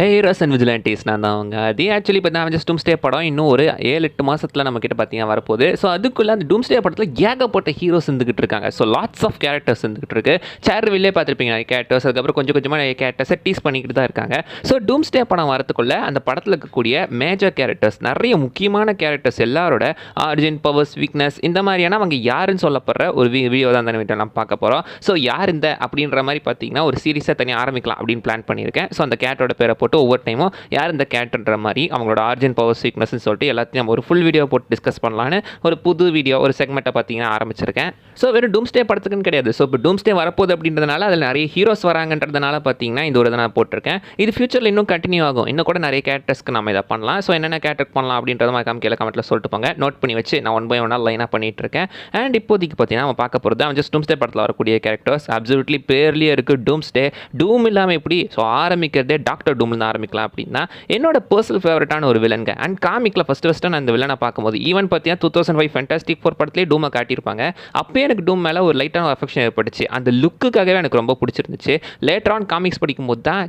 Heroes and விஜிலண்டிஸ் நான் தான் அவங்க அது ஆக்சுவலி இப்போ நான் ஜஸ்ட் டூம்ஸ்டே படம் இன்னும் ஒரு 7-8 மாதத்தில் நம்மக்கிட்ட பார்த்தீங்கன்னா வரப்போகுது. ஸோ அதுக்குள்ளே அந்த டூம்ஸ்டே படத்தில் ஏகப்பட்ட ஹீரோஸ் இருந்துகிட்டு இருக்காங்க. ஸோ லாட்ஸ் ஆஃப் கேரக்டர்ஸ் இருந்துகிட்டு இருக்கு. சேர்வில்லே பார்த்துருப்பீங்க நிறைய கேரக்டர்ஸ், அதுக்கப்புறம் கொஞ்சம் கொஞ்சமாக நிறைய கேரக்டர்ஸை டீஸ் பண்ணிக்கிட்டு தான் இருக்காங்க. ஸோ டூம்ஸ்டே படம் வரத்துக்குள்ள அந்த படத்தில் இருக்கக்கூடிய மேஜர் கேரக்டர்ஸ், நிறைய முக்கியமான கேரக்டர்ஸ் எல்லாரோட ஆரிஜின், பவர்ஸ், வீக்னஸ் இந்த மாதிரியான அவங்க யாருன்னு சொல்லப்படுற ஒரு வீடியோ தான் அந்த வீடியோ நம்ம பார்க்க போகிறோம். ஸோ யார் இந்த அப்படின்ற மாதிரி பார்த்தீங்கன்னா ஒரு சீரிஸை தனியாக ஆரம்பிக்கலாம் அப்படின்னு பிளான் பண்ணியிருக்கேன். ஸோ அந்த கேரக்டரோட பேரை போட்டு ஒவ்வொரு டைமும் யார் இந்த கேரக்டர்ன்ற மாதிரி அவங்களோட ஆரிஜின், பவர், வீக்னஸ்ன்னு சொல்லிட்டு எல்லாத்தையும் நம்ம ஒரு ஃபுல் வீடியோ போட்டு டிஸ்கஸ் பண்ணலான்னு ஒரு புது வீடியோ ஒரு செக்மெண்ட்டை பார்த்தீங்கன்னா ஆரம்பிச்சிருக்கேன். ஸோ வெறும் டூம்ஸ்டே படத்துக்குன்னு கிடையாது. ஸோ இப்போ டூம்ஸ்டே வரப்போகுது அப்படின்றதுனால அதில் நிறைய ஹீரோஸ் வராங்கன்றதுனால பார்த்தீங்கன்னா இந்த ஒரு இதை நான் போட்டிருக்கேன். இது ஃபியூச்சரில் இன்னும் கண்டினியூ ஆகும். இன்னும் கூட நிறைய கேரக்டர்ஸ்க்கு நம்ம இதை பண்ணலாம். ஸோ என்னென்ன கேரக்டர் பண்ணலாம் அப்படின்றத மறக்காம கீழே கமெண்ட்டில் சொல்லிட்டு போங்க. நோட் பண்ணி வச்சு நான் 1 by 1 லைனாக பண்ணிட்டு இருக்கேன். அண்ட் இப்போதைக்கு பார்த்தீங்கன்னா நம்ம பார்க்க போகிறது அவன் ஜஸ்ட் டூம்ஸ்டே படத்தில் வரக்கூடிய கேரக்டர்ஸ். அப்சல்யூட்லி பேர்லேயே இருக்குது டூம்ஸ்டே. டூம் இல்லாமல் எப்படி ஸோ ஆரம்பிக்கிறதே டாக்டர் டூம்னு ஆரம்பிக்கலாம் அப்படின்னா என்னோட பர்சனல் ஃபேவரட்டான ஒரு வில்லனுங்க. அண்ட் காமிக்கில் ஃபஸ்ட்டு நான் இந்த வில்லனை பார்க்கும்போது ஈவன் பார்த்தீங்கன்னா 2005 ஃபேண்டாஸ்டிக் 4 படத்துலேயே டூமை காட்டியிருப்பாங்க. அப்போயே எனக்கு டூம் மேலே ஒரு லைட்டான அஃபெக்ஷன் ஏற்பட்டுச்சு. அந்த லுக்குக்காகவே எனக்கு ரொம்ப பிடிச்சிருந்துச்சு. லேட்டர் ஆன் காமிக்ஸ் படிக்கும்போது தான்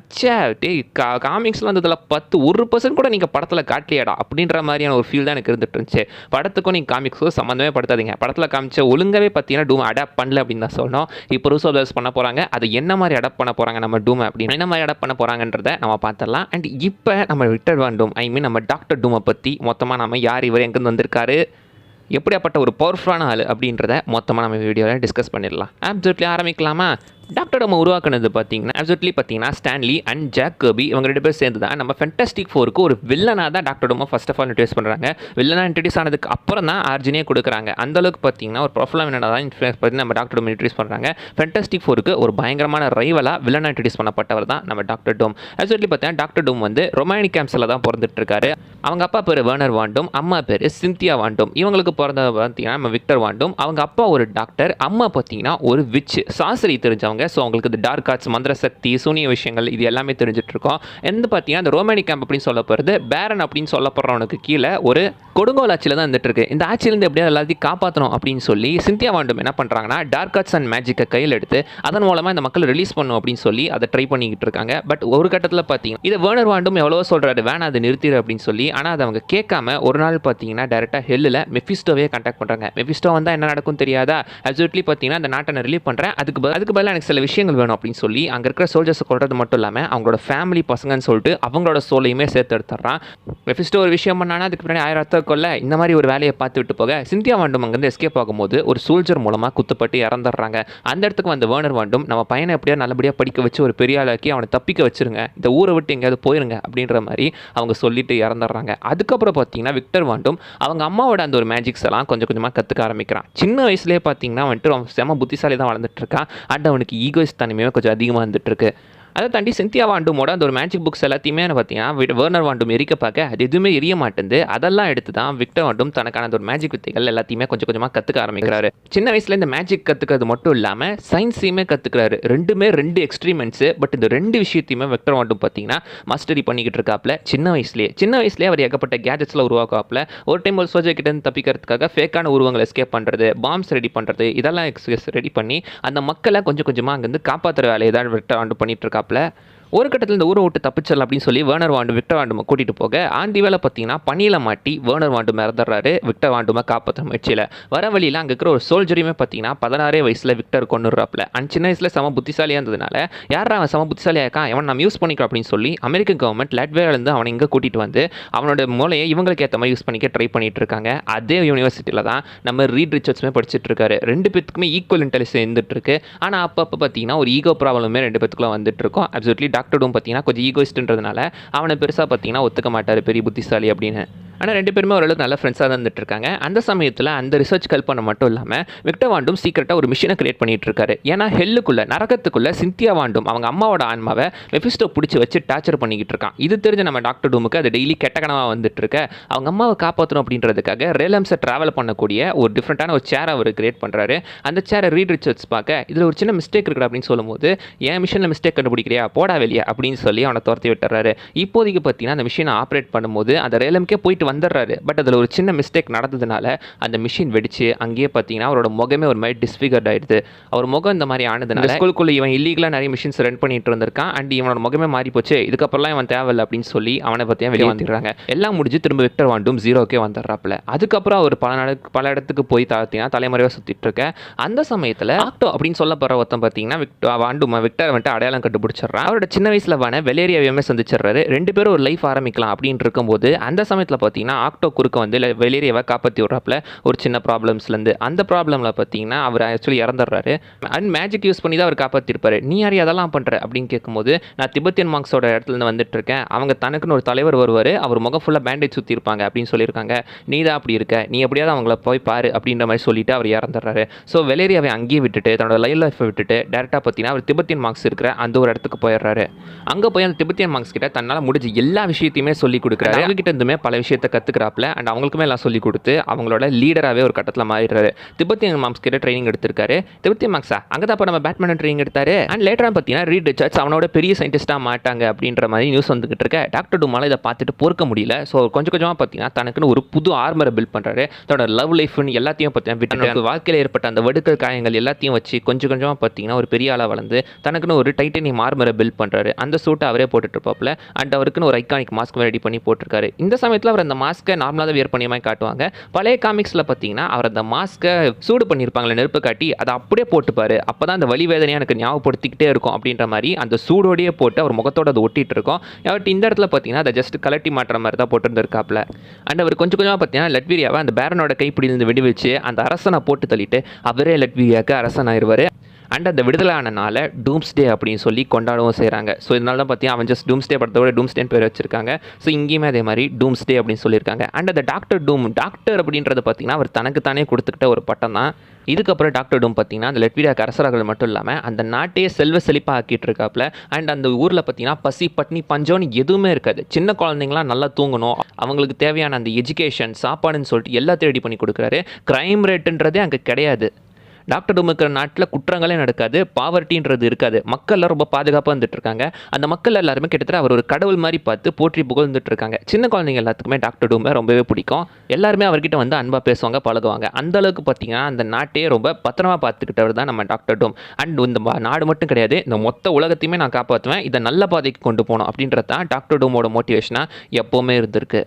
காமிக்ஸில் வந்ததில் 1% கூட நீங்கள் படத்தில் காட்டலையாடா அப்படின்ற மாதிரியான ஒரு ஃபீல் தான் எனக்கு இருந்துட்டு இருந்துச்சு. படத்துக்கும் நீங்கள் காமிக்ஸும் சம்மந்தமே படுத்தாதீங்க. படத்தில் காமிச்ச ஒழுங்காவே பார்த்தீங்கன்னா டூம் அடாப்ட் பண்ணல அப்படின்னு தான் சொன்னோம். இப்போ ரூசோ பிரதர்ஸ் பண்ண போகிறாங்க. அது என்ன மாதிரி அடாப்ட் பண்ண போகிறாங்க நம்ம டூம் அப்படின்னு என்ன மாதிரி அடாப்ட் பண்ண போகிறாங்கன்றதை நம்ம பார்த்துடலாம். அண்ட் இப்போ நம்ம விக்டர் வான் டூம் நம்ம டாக்டர் டூமை பற்றி மொத்தமாக நம்ம யார் இவர் எங்கேருந்து வந்திருக்காரு, எப்படியாப்பட்ட ஒரு பவர்ஃபுல்லான ஆள் அப்படின்றத மொத்தமாக நம்ம வீடியோவில் டிஸ்கஸ் பண்ணிடலாம். ஆப்சல்யூட்லி ஆரம்பிக்கலாமா? டாக்டர் நம்ம உருவாக்குனது பார்த்தீங்கன்னா ஸ்டான்லி அண்ட் ஜாக் கர்பி இவங்க 2 பேர் சேர்ந்து தான் நம்ம ஃபேண்டாஸ்டிக் 4க்கு ஒரு வில்லனாக தான் டாக்டர் டூமை ஃபர்ஸ்ட் ஆஃப் ஆல் இன்ட்ரடியூஸ் பண்ணுறாங்க. வில்லனாக இன்ட்ரடியூஸ் ஆனதுக்கு அப்புறம் தான் ஆர்ஜினே கொடுக்குறாங்க. அந்தளவுக்கு பார்த்தீங்கன்னா ஒரு ப்ரொஃபைலாக வில்லனாக தான் பற்றி நம்ம டாக்டர் டூம் இன்ட்ரடியூஸ் பண்ணுறாங்க. ஃபேண்டாஸ்டிக் 4க்கு ஒரு பயங்கரமான ரைவலாக வில்லனாக இன்ட்ரடியூஸ் பண்ணப்பட்டவர் தான் நம்ம டாக்டர் டூம். ஆக்சுவலி பார்த்தீங்கன்னா டாக்டர் டூம் வந்து ரொமானிக் கேம்ப்ஸில் தான் பிறந்துட்டு இருக்காரு. அவங்க அப்பா பேர் வேர்னர் வான் டூம், அம்மா பேர் சிந்தியா வான் டூம். இவங்களுக்கு பிறந்த பார்த்தீங்கன்னா நம்ம விக்டர் வான் டூம். அவங்க அப்பா ஒரு டாக்டர், அம்மா பார்த்தீங்கன்னா ஒரு விச் சாஸ்திரி தெரிஞ்சவங்க. ஸோ அவங்களுக்கு இந்த டார்க் ஆர்ட்ஸ், மந்திர சக்தி, சூனிய விஷயங்கள் இது எல்லாமே தெரிஞ்சுட்டு இருக்கோம். எந்த பார்த்தீங்கன்னா இந்த ரோமானிக் கேம்ப் அப்படின்னு சொல்லப்படுறது பேரன் அப்படின்னு சொல்லப்படுறவனுக்கு கீழே ஒரு கொடுங்கோல் ஆட்சியில் தான் இருந்துட்டு இருக்கு. இந்த ஆட்சியிலேருந்து எப்படியாவது எல்லாத்தையும் காப்பாற்றணும் அப்படின்னு சொல்லி சிந்தியா வான் டூம் என்ன பண்ணுறாங்கன்னா டார்க் ஆர்ட்ஸ் அண்ட் மேஜிக்கை கையில் எடுத்து அதன் மூலமாக இந்த மக்கள் ரிலீஸ் பண்ணும் அப்படின்னு சொல்லி அதை ட்ரை பண்ணிக்கிட்டு இருக்காங்க. பட் ஒரு கட்டத்தில் பார்த்தீங்கன்னா இதை வேர்னர் வான் டூம் எவ்வளோ சொல்கிறாரு, வேணா அதை நிறுத்திடு அப்படின்னு சொல்லி. ஆனால் அதை அவங்க கேட்காம ஒரு நாள் பார்த்தீங்கன்னா டேரெக்டாக ஹெல்லில் மெஃபிஸ்டோவே கான்டாக்ட் பண்ணுறாங்க. மெஃபிஸ்டோ வந்தால் என்ன நடக்கும் தெரியாதா, அப்சல்யூட்லி பார்த்தீங்கன்னா அந்த நாட்டை நான் ரிலீவ் பண்ணுறேன், அதுக்கு பதிலாக எனக்கு சில விஷயங்கள் வேணும் அப்படின்னு சொல்லி அங்கே இருக்கிற சோல்ஜர்ஸை கொள்றது மட்டும் இல்லாமல் அவங்களோட ஃபேமிலி பசங்கன்னு சொல்லிட்டு அவங்களோட சோலையுமே சேர்த்து எடுத்துடுறான். மெஃபிஸ்டோ ஒரு விஷயம் பண்ணானா அதுக்கு பின்னாடி 1000 அர்த்தம் கொள்ள இந்த மாதிரி ஒரு வேலையை பார்த்து விட்டு போக சிந்தியா வான் டூம் அங்கேருந்து எஸ்கேப் ஆகும்போது ஒரு சோல்ஜர் மூலமாக குத்துப்பட்டு இறந்துடுறாங்க. அந்த இடத்துக்கு வந்த வேர்னர் வான் டூம் நம்ம பையனை எப்படியா நல்லபடியாக படிக்க வச்சு ஒரு பெரிய ஆளாக்கி அவனை தப்பிக்க வச்சிருங்க, இந்த ஊரை விட்டு எங்கேயாவது போயிருங்க அப்படின்ற மாதிரி அவங்க சொல்லிட்டு இறந்துடுறாங்க. அதுக்கப்புறம் பார்த்தீங்கன்னா விக்டர் வான் டூம் அவங்க அம்மாவோட அந்த ஒரு மேஜிக்ஸ் எல்லாம் கொஞ்சம் கொஞ்சமாக கற்றுக்க ஆரம்பிக்கிறான். சின்ன வயசுலேயே பார்த்தீங்கன்னா வந்துட்டு அவன் செம புத்திசாலி தான் வளர்ந்துட்டு இருக்கான். அண்ட் அவனுக்கு ஈகோஸ் தனிமையாக கொஞ்சம் அதிகமாக வந்துட்டு இருக்கு. அதை தாண்டி சிந்தியா வான் டூமோட அந்த ஒரு மேஜிக் புக்ஸ் எல்லாத்தையுமே பார்த்தீங்கன்னா வேர்னர் வான் டூம் எரிக்க பார்க்க அது எதுவுமே எரிய மாட்டேங்குது. அதெல்லாம் எடுத்து தான் விக்டர் வான் டூம் தனக்கான அந்த ஒரு மேஜிக் வித்தைகள் எல்லாத்தையுமே கொஞ்சம் கொஞ்சமாக கற்றுக்க ஆரம்பிக்கிறாரு. சின்ன வயசுல இந்த மேஜிக் கற்றுக்கிறது மட்டும் இல்லாமல் சயின்ஸையுமே கற்றுக்கிறாரு. ரெண்டுமே 2 எக்ஸ்ட்ரீமெண்ட்ஸு. பட் இந்த 2 விஷயத்தையுமே விக்டர் வான் டூம் பார்த்தீங்கன்னா மாஸ்டரி பண்ணிக்கிட்டு இருக்காப்புல சின்ன வயசுலேயே அவர் ஏகப்பட்ட கேஜெட்ஸில் உருவாக்காப்புல. ஒரு டைம் ஒரு சோல்ஜர் கிட்ட தப்பிக்கிறதுக்காக ஃபேக்கான உருவங்களை எஸ்கேப் பண்ணுறது, பாம்ஸ் ரெடி பண்ணுறது, இதெல்லாம் ரெடி பண்ணி அந்த மக்களை கொஞ்சம் கொஞ்சமாக அங்கேருந்து காப்பாற்றுற வேலையை தான் விக்டர் வான் டூம் பண்ணிட்டு இருக்காப்புல. ஒரு கட்டத்தில் இந்த ஊரை விட்டு தப்பிச்சிடலாம் அப்படின்னு சொல்லி வேர்னர் வான் டூம் விக்டர் வான் டூமை கூட்டிகிட்டு போக ஆண்டி வேலை பார்த்தீங்கன்னா பனியில் மாட்டி வேர்னர் வான் டூம் இறந்துடுறாரு விக்டர் வான் டூமை காப்பாற்ற முயற்சியில். வர வழியில் அங்கே இருக்கிற ஒரு சோல்ஜரையுமே பார்த்தீங்கன்னா 16 வயசில் விக்டர் கொண்டுறாப்புல. அண்ட் சின்ன வயசில் சம புத்திசாலியாக இருந்ததுனால யாரா அவன் சம புத்திசாலியாக இருக்கான், அவன் நம்ம யூஸ் பண்ணிக்கிறோம் அப்படின்னு சொல்லி அமெரிக்கன் கவர்மெண்ட் லாட்வியாவிலேருந்து அவனை இங்கே கூட்டிகிட்டு வந்து அவனோட மூளையை இவங்களுக்கு ஏற்ற மாதிரி யூஸ் பண்ணிக்க ட்ரை பண்ணிட்டு இருக்காங்க. அதே யூனிவர்சிட்டியில் தான் நம்ம ரீட் ரிச்சர்ட்ஸுமே படிச்சுட்டு இருக்காரு. 2 பேத்துக்குமே ஈக்குவல் இன்டெலிஜென்ஸ் இருந்துட்டு இருக்கு. ஆனால் அப்பப்போ பார்த்தீங்கன்னா ஒரு ஈகோ ப்ராப்ளமே 2 பேத்துக்குள்ள வந்துட்டு இருக்கும். அப்சல்யூட்லி டாக்டர் டூம் பார்த்தீங்கன்னா கொஞ்சம் ஈகோயிஸ்ட்ன்றதுனால அவனை பெருசாக பார்த்தீங்கன்னா ஒத்துக்க மாட்டார் பெரிய புத்திசாலி அப்படின்னு. ஆனால் 2 பேருமே ஓரளவுக்கு நல்ல ஃப்ரெண்ட்ஸாக தான் இருந்துட்டு இருக்காங்க. அந்த சமயத்தில் அந்த ரிசர்ச் ஹெல்ப் பண்ண மட்டும் இல்லாமல் விக்டர் வான் டூம் சீக்கிரட்டாக ஒரு மிஷினை கிரியேட் பண்ணிட்டு இருக்காரு. ஏன்னா ஹெல்லுக்குள்ள நரகத்துக்குள்ள சிந்தியா வான் டூம் அவங்க அம்மாவோட ஆன்மாவை மெஃபிஸ்டோ பிடிச்சி வச்சு டார்ச்சர் பண்ணிக்கிட்டு இருக்கான். இது தெரிஞ்ச நம்ம டாக்டர் டூமுக்கு அது டெய்லி கெட்ட கனவாக வந்துட்டு இருக்க. அவங்க அம்மாவை காப்பாற்றணும் அப்படின்றதுக்காக ரேலம்ஸை ட்ராவல் பண்ணக்கூடிய ஒரு டிஃப்ரெண்ட்டான ஒரு சேரை அவர் கிரியேட் பண்ணுறாரு. அந்த சேரை ரீட் ரிச்சர்ட்ஸ் பார்க்க இதில் ஒரு சின்ன மிஸ்டேக் இருக்குது அப்படின்னு சொல்லும்போது என் மிஷினில் மிஸ்டேக் கண்டுபிடிக்கிறியா போடா வெளியே அப்படின்னு சொல்லி அவனை துரத்தி விட்டுறாரு. இப்போதைக்கு பார்த்தீங்கன்னா அந்த மிஷினை ஆப்ரேட் பண்ணும்போது அந்த ரேலம்க்கே போயிட்டு வந்துடுறாரு. பட் அதில் ஒரு சின்ன மிஸ்டேக் நடந்ததுனால அந்த மிஷின் வெடிச்சு அங்கேயே பார்த்தீங்கன்னா அவரோட முகமே ஒரு மாதிரி டிஸ்ஃபிகர்ட் ஆயிடுது. அவர் முகம் இந்த மாதிரி ஆனதுனால ஸ்கூலுக்குள்ள இவன் இல்லீகலாக நிறைய மிஷின்ஸ் ரன் பண்ணிட்டு இருந்திருக்கான். அண்ட் இவனோட முகமே மாறி போச்சு, இதுக்கப்புறம்லாம் இவன் தேவையில்லை அப்படின்னு சொல்லி அவனை பற்றியா வெளியே வந்துடுறாங்க. எல்லாம் முடிஞ்சு திரும்ப விக்டர் வான் டூம் ஜீரோக்கே வந்துடுறாப்புல. அதுக்கப்புறம் அவர் பல இடத்துக்கு போய் பார்த்தீங்கன்னா தலைமுறையாக சுற்றிட்டு இருக்க அந்த சமயத்தில் ஆக்டோ அப்படின்னு சொல்ல போகிற ஒருத்தன் பார்த்தீங்கன்னா வான் டூம் விக்டர் வந்துட்டு அடையாளம் கண்டுபிடிச்சிடுறான். அவரோட சின்ன வயசில் வான வெலேரியாவையுமே சந்திச்சிடுறாரு. 2 பேரும் ஒரு லைஃப் ஆரம்பிக்கலாம் அப்படின்னு இருக்கும்போது அந்த சமயத்தில் பார்த்தீங்கன்னா ஆக்டோ குறுக்க வந்து வெலேரியாவை காப்பாற்றி விட்றாப்புல ஒரு சின்ன ப்ராப்ளம்ஸ்லேருந்து. அந்த ப்ராப்ளமில் பார்த்தீங்கன்னா அவர் ஆக்சுவலி இறந்துடுறாரு. அண்ட் மேஜிக் யூஸ் பண்ணி தான் அவர் காப்பாற்றிருப்பாரு. நீ யார் அதெல்லாம் பண்ணுற அப்படின்னு கேட்கும்போது நான் திபெத்தியன் மார்க்ஸோட இடத்துலேருந்து வந்துட்டு இருக்கேன், அவங்க தனக்குன்னு ஒரு தலைவர் வருவார், அவர் முகம் ஃபுல்லாக பேண்டேஜ் சுற்றி இருப்பாங்க அப்படின்னு சொல்லியிருக்காங்க, நீ தான் அப்படி இருக்க, நீ எப்படியாவது அவங்கள போய் பாரு அப்படின்ற மாதிரி சொல்லிட்டு அவர் இறந்துடுறாரு. ஸோ வெலேரியாவை அங்கேயே விட்டுட்டு தன்னோட லைஃப்பை விட்டுட்டு டேரெக்டாக பார்த்தீங்கன்னா அவர் திபெத்தியன் மார்க்ஸ் இருக்கிற அந்த ஒரு இடத்துக்கு போயிடுறாரு. அங்கே போய் அந்த திபெத்தியன் மார்க்ஸ் கிட்ட தன்னால் முடிஞ்ச எல்லா விஷயத்தையுமே சொல்லி கொடுக்குறாரு. அவங்ககிட்ட இருந்துமே பல விஷயத்தை கற்றுக்கிறாப்புல. அண்ட் அவங்களுக்குமே எல்லாம் சொல்லி கொடுத்து அவங்களோட லீடராகவே ஒரு கட்டத்தில் மாறிடுறாரு. திபெத்தியன் மார்க்ஸ் கிட்ட ட்ரைனிங் எடுத்திருக்காரு. திபெத்தியன் மார்க்ஸா அங்கே தான் இப்போ நம்ம பேட்மேன் ட்ரைனிங் எடுத்தாரு. அண்ட் லேட்டராக பார்த்தீங்கன்னா ரீட் ரிச்சர்ட்ஸ் அவனோட பெரிய சயின்டிஸ்ட்டாக மாட்டாங்க அப்படின்ற மாதிரி நியூஸ் வந்துகிட்டு இருக்க. டாக்டர் டூமால் இதை பார்த்துட்டு பொறுக்க முடியல. ஸோ கொஞ்சம் கொஞ்சமாக பார்த்தீங்கன்னா தனக்குன்னு ஒரு புது ஆர்மரை பில்ட் பண்ணுறாரு. தன்னோட லவ் லைஃப்னு எல்லாத்தையும் பார்த்தீங்கன்னா விட்டு வாழ்க்கையில் ஏற்பட்ட அந்த வடுக்கல் காயங்கள் எல்லாத்தையும் வச்சு கொஞ்சம் கொஞ்சமாக பார்த்தீங்கன்னா ஒரு பெரிய ஆளாக வளர்ந்து தனக்குன்னு ஒரு டைட்டனியம் ஆர்மரை பில்ட் பண்ணுறாரு. அந்த சூட்டை அவரே போட்டுட்டு இருப்பாப்புல. அண்ட் அவருக்குன்னு ஒரு ஐகானிக் மாஸ்க் ரெடி பண்ணி போட்டிருக்காரு. இந்த சமயத்தில் அவர் அந்த மாஸ்க்கை நார்மலாக தான் வியர் பண்ணிய மாதிரி காட்டுவாங்க. பழைய காமிக்ஸில் பார்த்தீங்கன்னா அவர் அந்த மாஸ்க்கை சூடு பண்ணியிருப்பாங்களே நெருப்பு காட்டி அதை அப்படியே போட்டுப்பாரு. அப்போ தான் அந்த வலி வேதனையாக எனக்கு ஞாபகப்படுத்திக்கிட்டே இருக்கும் அப்படின்ற மாதிரி அந்த சூடோடையே போட்டு அவர் முகத்தோடு அதை ஒட்டிட்டு இருக்கோம். பட் இந்த இடத்துல பார்த்தீங்கன்னா அதை ஜஸ்ட் கலட்டி மாட்டுற மாதிரி தான் போட்டுருந்துருக்காப்புல. அண்ட் அவர் கொஞ்சம் கொஞ்சமாக பார்த்தீங்கன்னா லட்வீரியாவை அந்த பேரனோட கைப்பிடியிலிருந்து வெடி வச்சு அந்த அரசனை போட்டு தள்ளிட்டு அவரே லட்வீரியாவுக்கு அரசன் ஆயிடுவார். அண்ட் அந்த விடுதலானனால டூம்ஸ்டே அப்படின்னு சொல்லி கொண்டாடவும் செய்கிறாங்க. ஸோ இதனால தான் பார்த்தீங்கன்னா அவன் ஜஸ்ட் டூம்ஸ்டே படத்தோட டூம்ஸ்டேன்னு பேர் வச்சிருக்காங்க. ஸோ இங்கேயுமே அதே மாதிரி டூம்ஸ்டே அப்படின்னு சொல்லியிருக்காங்க. அண்ட் அந்த டாக்டர் அப்படின்றது பார்த்தீங்கன்னா அவர் தனக்கு தானே கொடுத்துக்கிட்ட ஒரு பட்டம் தான். இதுக்கப்புறம் டாக்டர் டூம் பார்த்தீங்கன்னா அந்த லட்வீரியாவுக்கு அரசராக மட்டும் இல்லாமல் அந்த நாட்டையே செல்வ செழிப்பாக ஆக்கிட்டு இருக்காப்புல. அண்ட் அந்த ஊரில் பார்த்தீங்கன்னா பசி பட்னி பஞ்சம்னு எதுவுமே இருக்காது. சின்ன குழந்தைங்களாம் நல்லா தூங்கணும், அவங்களுக்கு தேவையான அந்த எஜுகேஷன் சாப்பாடுன்னு சொல்லிட்டு எல்லாத்தையும் ரெடி பண்ணி கொடுக்குறாரு. க்ரைம் ரேட்டுன்றதே அங்கே கிடையாது. டாக்டர் டூம் இருக்கிற நாட்டில் குற்றங்களே நடக்காது, பாவர்ட்டின்றது இருக்காது. மக்கள்லாம் ரொம்ப பாதுகாப்பாக வந்துட்டு இருக்காங்க. அந்த மக்கள் எல்லாருமே கிட்டத்தட்ட அவர் ஒரு கடவுள் மாதிரி பார்த்து போற்றி புகழ்ந்துட்டு இருக்காங்க. சின்ன குழந்தைங்க எல்லாத்துக்குமே டாக்டர் டூமை ரொம்பவே பிடிக்கும். எல்லாருமே அவர்கிட்ட வந்து அன்பாக பேசுவாங்க, பழகுவாங்க. அந்த அளவுக்கு பார்த்தீங்கன்னா அந்த நாட்டையே ரொம்ப பத்திரமா பார்த்துக்கிட்டவர் தான் நம்ம டாக்டர் டூம். அண்ட் இந்த நாடு மட்டும் கிடையாது, இந்த மொத்த உலகத்தையுமே நான் காப்பாற்றுவேன், இதை நல்ல பாதைக்கு கொண்டு போகணும் அப்படின்றது தான் டாக்டர் டூமோட மோட்டிவேஷனாக எப்போவுமே இருந்திருக்கு.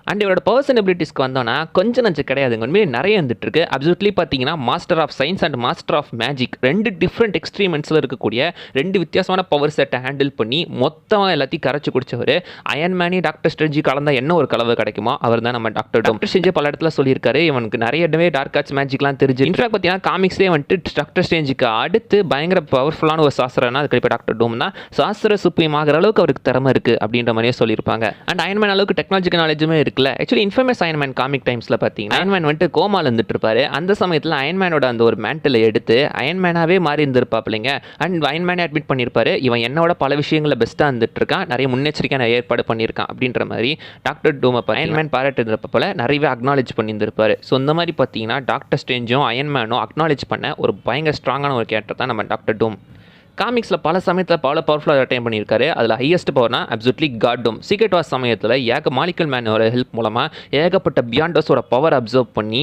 அண்ட் இவரோட பர்சன் எபிலிட்டிஸ்க்கு வந்தோன்னா கொஞ்சம் நஞ்சு கிடையாதுங்க, உண்மையே நிறைய இருந்துட்டு இருக்கு. அப்சல்யூட்லி பார்த்தீங்கன்னா master of science and master of magic 2 different எக்ஸ்ட்ரீமெண்ட்ஸில் இருக்கக்கூடிய 2 வித்தியாசமான பவர் செட்டை ஹேண்டில் பண்ணி மொத்தமாக எல்லாத்தையும் கரைச்சி குடிச்சவர். அயன்மேனி டாக்டர் ஸ்ட்ரேஞ்சி கலந்தால் என்ன ஒரு கலவை கிடைக்குமோ அவர் தான் நம்ம டாக்டர் டூம். ஸ்ட்ரேஞ்சி பல இடத்துல சொல்லியிருக்காரு இவனுக்கு நிறைய இடமே டார்க் ஆர்ட்ஸ் மேஜிக்லாம் தெரிஞ்சு. இன்ஃபேக்ட் பார்த்தீங்கன்னா காமிக்ஸ்லேயே வந்துட்டு டாக்டர் ஸ்ட்ரேஞ்சுக்கு அடுத்து பயங்கர பவர்ஃபுல்லான ஒரு சாஸ்திரம்னா அது கண்டிப்பாக டாக்டர் டூம் தான். சாஸ்திர சுப்ரீம் ஆகிற அளவுக்கு அவருக்கு திறமை இருக்குது அப்படின்ற மாதிரியே சொல்லியிருப்பாங்க. அண்ட் அயன்மேன் அளவுக்கு டெக்னாலஜிக்கல் நாலேஜுமே இருக்குல்ல. ஆக்சுவலி இன்ஃபேமஸ் அயன்மேன் காமிக் டைம்ஸில் பார்த்தீங்கன்னா அயன்மேன் வந்துட்டு கோமால இருந்துட்டு இருப்பாரு. அந்த சமயத்தில் அயன்மேனோட அந்த ஒரு மேண்டில் எடுத்து அயன்மேனாவே மாறி இருந்திருப்பாப்பிள்ளைங்க. அண்ட் அயன்மேனே அட்மிட் பண்ணியிருப்பாரு, இவன் என்னோட பல விஷயங்களில் பெஸ்ட்டாக இருந்துட்டு இருக்கான், நிறைய முன்னெச்சரிக்கையான ஏற்பாடு பண்ணியிருக்கான் அப்படின்ற மாதிரி டாக்டர் டூமை அயன்மேன் பாராட்டு இருந்தப்ப போல நிறையவே அக்னாலேஜ் பண்ணியிருந்திருப்பாரு. ஸோ இந்த மாதிரி பார்த்தீங்கன்னா டாக்டர் ஸ்ட்ரேஞ்சும் அயன்மேனும் அக்னாலேஜ் பண்ண ஒரு பயங்கர ஸ்ட்ராங்கான ஒரு கேரக்டர் தான் நம்ம டாக்டர் டூம். காமிக்ஸில் பல சமயத்தில் பல பவர்ஃபுல்லாக அட்டைன் பண்ணியிருக்காரு. அதில் ஹையஸ்ட் பவர்னா அப்சல்யூட்லி காட் டூம். சீக்ரெட் வார் சமயத்தில் மாலிக்கல் மேனோட ஹெல்ப் மூலமாக ஏகப்பட்ட பியாண்டர்ஸோட பவர் அப்சர்வ் பண்ணி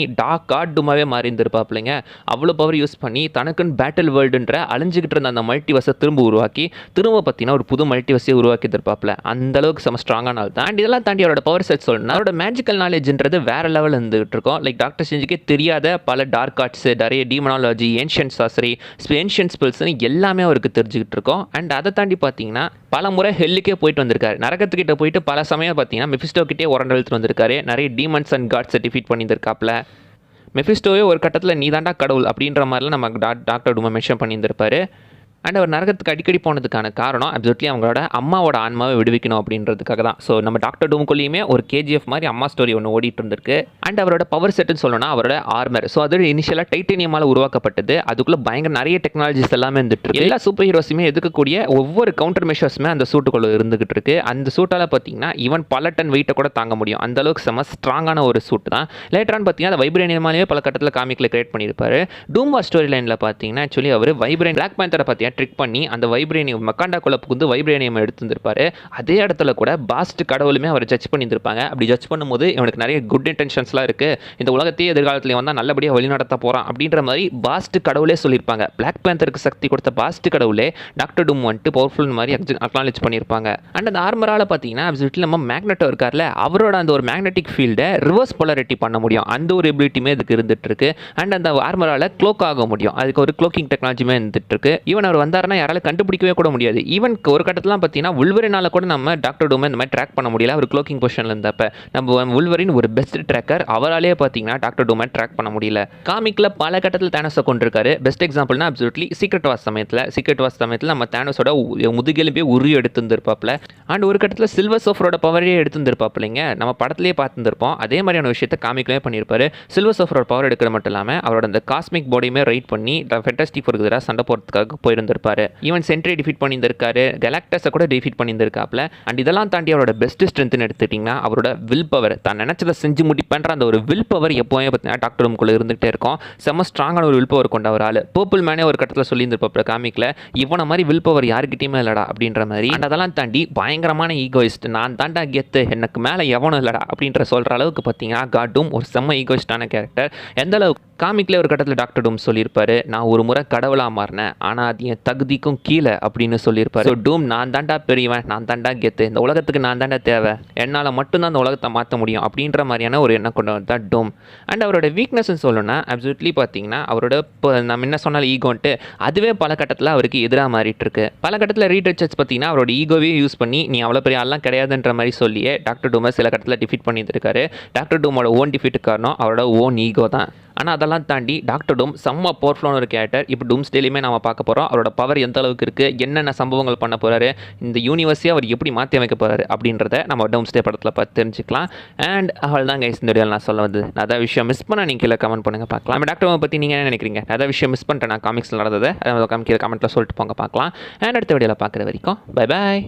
காட் டூமாவே மாறி இருந்திருப்பாப்பிள்ளைங்க. அவ்வளோ பவர் யூஸ் பண்ணி தனக்குன்னு பேட்டில் வேர்ல்டுன்ற அழிஞ்சிக்கிட்டு இருந்த அந்த மல்டிவர்ஸை திரும்ப உருவாக்கி திரும்ப பார்த்தீங்கன்னா ஒரு புது மல்டிவர்ஸையே உருவாக்கி இருப்பாப்பில். அந்த அளவுக்கு செம ஸ்ட்ராங்கான ஆள் தான். அண்ட் இதெல்லாம் தாண்டி அவரோட பவர் செட் சொல்லணும், அவரோட மேஜிக்கல் நாலேஜ்ன்றது வேற லெவலில் இருந்துகிட்டு இருக்கும். லைக் டாக்டர் ஸ்ட்ரேஞ்சுக்கே தெரியாத பல டார்க் ஆர்ட்ஸ், நிறைய டீமனாலஜி, ஏன்ஷியன்ட் சாஸ்திரி, ஏன்ஷியன்ட் ஸ்பெல்ஸ்னு எல்லாமே அவருக்கு தெரிஞ்சுக்கிட்டு இருக்கோம். அண்ட் அதை தாண்டி பார்த்தீங்கன்னா பல முறை ஹெல்லுக்கே போயிட்டு வந்திருக்காரு. நரகத்துக்கிட்ட போயிட்டு பல சமயம் பார்த்தீங்கன்னா மெஃபிஸ்டோ கிட்டே உரண்டெழுத்து வந்திருக்காரு. நிறைய டீமன்ஸ் அண்ட் காட்ஸை டிஃபீட் பண்ணியிருக்காப்ல. மெஃபிஸ்டோவே ஒரு கட்டத்தில் நீ தாண்டா கடவுள் அப்படின்ற மாதிரிலாம் நம்ம டாக்டர் டூமை மென்ஷன் பண்ணியிருந்திருப்பாரு. அண்ட் அவர் நரகத்துக்கு அடிக்கடி போனதுக்கான காரணம் அப்சல்யூட்லி அவங்களோட அம்மாவோட ஆன்மாவை விடுவிக்கணும் அப்படின்றதுக்காக தான். ஸோ நம்ம டாக்டர் டூமுக்குள்ளேயுமே ஒரு கேஜிஎஃப் மாதிரி அம்மா ஸ்டோரி ஒன்று ஓடிட்டு இருந்திருக்கு. அண்ட் அவரோட பவர் செட்டுன்னு சொல்லணும்னா அவரோட ஆர்மர். ஸோ அது இனிஷியலாக டைட்டேனியமால் உருவாக்கப்பட்டது. அதுக்குள்ளே பயங்கர நிறைய டெக்னாலஜிஸ் எல்லாமே இருந்துட்டு எல்லா சூப்பர் ஹீரோஸுமே எதுக்கக்கூடிய ஒவ்வொரு கவுண்டர் மெஷர்ஸுமே அந்த சூட்டுக்குள்ளே இருந்துகிட்டு இருக்கு. அந்த சூட்டால் பார்த்தீங்கன்னா ஈவன் பல டன் வெயிட்டை கூட தாங்க முடியும். அந்த அளவுக்கு செம ஸ்ட்ராங்கான ஒரு சூட் தான். லேட்டரான்னு பார்த்தீங்கன்னா அந்த வைப்ரேனியமாலேயே பல கட்டத்தில் காமிக்கில் கிரியேட் பண்ணியிருப்பாரு. டூம் வார் ஸ்டோரி லைனில் பார்த்தீங்கன்னா ஆக்சுவலி அவர் பிளாக் பேந்தரை பார்த்தீங்கன்னா ட்ரிக் பண்ணி அந்த வைப்ரேனியம் மக்காண்டாக்குள்ள புகுந்து வைப்ரேனியம் எடுத்துருப்பாரு. அதே இடத்துல கூட பாஸ்ட் கடவுளுமே அவர் ஜட்ஜ் பண்ணியிருந்திருப்பாங்க. அப்படி ஜட்ஜ் பண்ணும்போது இவனுக்கு நிறைய குட் இன்டென்ஷன்ஸ்லாம் இருக்குது, இந்த உலகத்தையே எதிர்காலத்தில் வந்தால் நல்லபடியாக வழிநடத்த போகிறான் அப்படின்ற மாதிரி பாஸ்ட் கடவுளே சொல்லியிருப்பாங்க. பிளாக் பேந்தருக்கு சக்தி கொடுத்த பாஸ்ட் கடவுளே டாக்டர் டூம் வந்துட்டு பவர்ஃபுல் மாதிரி அக்னாலேஜ் பண்ணியிருப்பாங்க. அண்ட் அந்த ஆர்மரால் பார்த்தீங்கன்னா அப்சல்யூட்லி நம்ம மேக்னெட்டோ இருக்கார்ல, அவரோட அந்த ஒரு மேக்னெட்டிக் ஃபீல்டை ரிவர்ஸ் போலாரிட்டி பண்ண முடியும். அந்த ஒரு எபிலிட்டியுமே இதுக்கு இருந்துட்டு இருக்கு. அண்ட் அந்த ஆர்மரால் க்ளோக் ஆக முடியும். அதுக்கு ஒரு க்ளோக்கிங் டெக்னாலஜியுமே இருந்துட்டு இருக்கு. ஈவன் அவர் வந்தாருன்னா யாரால கண்டுபிடிக்கவே கூட முடியாது. ஈவன் ஒரு கட்டத்தில் பார்த்தீங்கன்னா உல்வரினால கூட நம்ம டாக்டர் டூமை இந்த மாதிரி ட்ராக் பண்ண முடியல. அவர் க்ளோக்கிங் பொசிஷனில் இருந்தப்ப நம்ம உல்வரின் ஒரு பெஸ்ட் ட்ராக்கர், அவராலே பார்த்தீங்கன்னா டாக்டர் டூமை ட்ராக் பண்ண முடியல. காமிக்கில் பல கட்டத்தில் தேனோஸை கொண்டிருக்காரு. பெஸ்ட் எக்ஸாம்பிள்னா அப்சல்யூட்லி சீக்ரெட் வார் சமயத்தில் நம்ம தேனோஸோட முதுகெலும்பே உரி எடுத்துருப்பாப்ல. அண்ட் ஒரு கட்டத்தில் சில்வர் சோஃபரோட பவரே எடுத்துருப்பாப்லைங்க. நம்ம படத்திலே பார்த்துருப்போம். அதே மாதிரியான விஷயத்தை காமிக்கவே பண்ணியிருப்பாரு. சில்வர் சோஃபரோட பவர் எடுக்கிறது மட்டும் இல்லாமல் அவரோட அந்த காஸ்மிக் பாடியுமே ரைட் பண்ணி ஃபென்டாஸ்டிக் ஃபோருக்கு எதிராக சண்டை போகிறதுக்காக போயிருந்திருப்பாரு. ஈவன் சென்ட்ரி டிஃபீட் பண்ணியிருந்திருக்காரு, கெலாக்டஸை கூட டிஃபீட் பண்ணியிருந்திருக்காப்ல. அண்ட் இதெல்லாம் தாண்டி அவரோட பெஸ்ட் ஸ்ட்ரென்த்னு எடுத்துட்டிங்கன்னா அவரோட வில் பவர், தான் நினச்சதை செஞ்சு முடிப்பேன்ற அந்த ஒரு வில் பவர் எப்போவுமே பார்த்தீங்கன்னா டாக்டர் ரூம்குள்ளே இருந்துகிட்டே இருக்கும். செம்ம ஸ்ட்ராங்கான ஒரு வில் பவர் கொண்ட ஒரு ஆள். பர்பிள் மேனே ஒரு கட்டத்தில் சொல்லியிருந்திருப்பாப்ல காமிக்கில், இவனை மாதிரி வில் பவர் யாருக்கிட்டையுமே இல்லடா அப்படின்ற மாதிரி. அண்ட் அதெல்லாம் தாண்டி பயங்கரமான ஈகோயிஸ்ட், நான் தாண்டா கெத்து, எனக்கு மேலே எவனும் இல்லடா அப்படின்ற சொல்கிற அளவுக்கு பார்த்தீங்கன்னா காட் டூம் ஒரு செம்ம ஈகோயிஸ்டான கேரக்டர். எந்த அளவுக்கு காமிக்கில் ஒரு கட்டத்தில் டாக்டர் டூம் சொல்லியிருப்பாரு, நான் ஒரு முறை கடவுளாக மாறினேன், ஆனால் அது என் தகுதிக்கும் கீழே அப்படின்னு சொல்லியிருப்பாரு. ஸோ டூம் நான் தாண்டா பெரியவன், நான் தாண்டா கெத்து, இந்த உலகத்துக்கு நான் தாண்டா தேவை, என்னால் மட்டும்தான் அந்த உலகத்தை மாற்ற முடியும் அப்படின்ற மாதிரியான ஒரு எண்ணம் கொண்டு வந்தா டூம். அண்ட் அவரோட வீக்னஸ்ன்னு சொல்லணும்னா அப்சல்யூட்லி பார்த்தீங்கன்னா அவரோட இப்போ நம்ம என்ன சொன்னாலும் ஈகோன்ட்டு அதுவே பல கட்டத்தில் அவருக்கு எதிராக மாறிட்டு இருக்கு. பல கட்டத்தில் ரீட் ரிச்சர்ட்ஸ் பார்த்தீங்கன்னா அவரோட ஈகோவே யூஸ் பண்ணி நீ அவ்வளோ பெரிய ஆள்லாம் கிடையாதுன்ற மாதிரி சொல்லியே டாக்டர் டூமை சில கட்டத்தில் டிஃபீட் பண்ணியிருக்காரு. டாக்டர் டூமோட ஓன் டிஃபீட் காரணம் அவரோட ஓன் ஈகோ தான். ஆனால் அதெல்லாம் தாண்டி டாக்டர் டூம் செம்ம பவர்ஃபுல்லான ஒரு கேரக்டர். இப்போ டூம்ஸ்டேலையுமே நம்ம பார்க்க போகிறோம். அவரோட பவர் எந்த அளவுக்கு இருக்குது, என்னென்ன சம்பவங்கள் பண்ண போகிறாரு, இந்த யூனிவர்ஸே அவர் எப்படி மாற்றி அமைக்க போகிறாரு அப்படின்றத நம்ம டூம்ஸ்டே படத்தில் பார்த்து தெரிஞ்சுக்கலாம். அண்ட் அவள் தான் கைஸ் இந்த வீடியோவில் நான் சொல்ல வந்து அதாவது விஷயம் மிஸ் பண்ண நீங்கள் கீழே கமெண்ட் பண்ணுங்கள் பார்க்கலாம். நம்ம டாக்டர் டூமை பற்றி நீங்கள் என்ன நினைக்கிறீங்க, அதாவது விஷயம் மிஸ் பண்ணிட்டேன் நான் காமிக்ஸில் நடந்ததை அதை கீழே கமெண்ட்டில் சொல்லிட்டு போங்க பார்க்கலாம். அண்ட் அடுத்த வீடியோவில் பார்க்குற வரைக்கும் பை பாய்.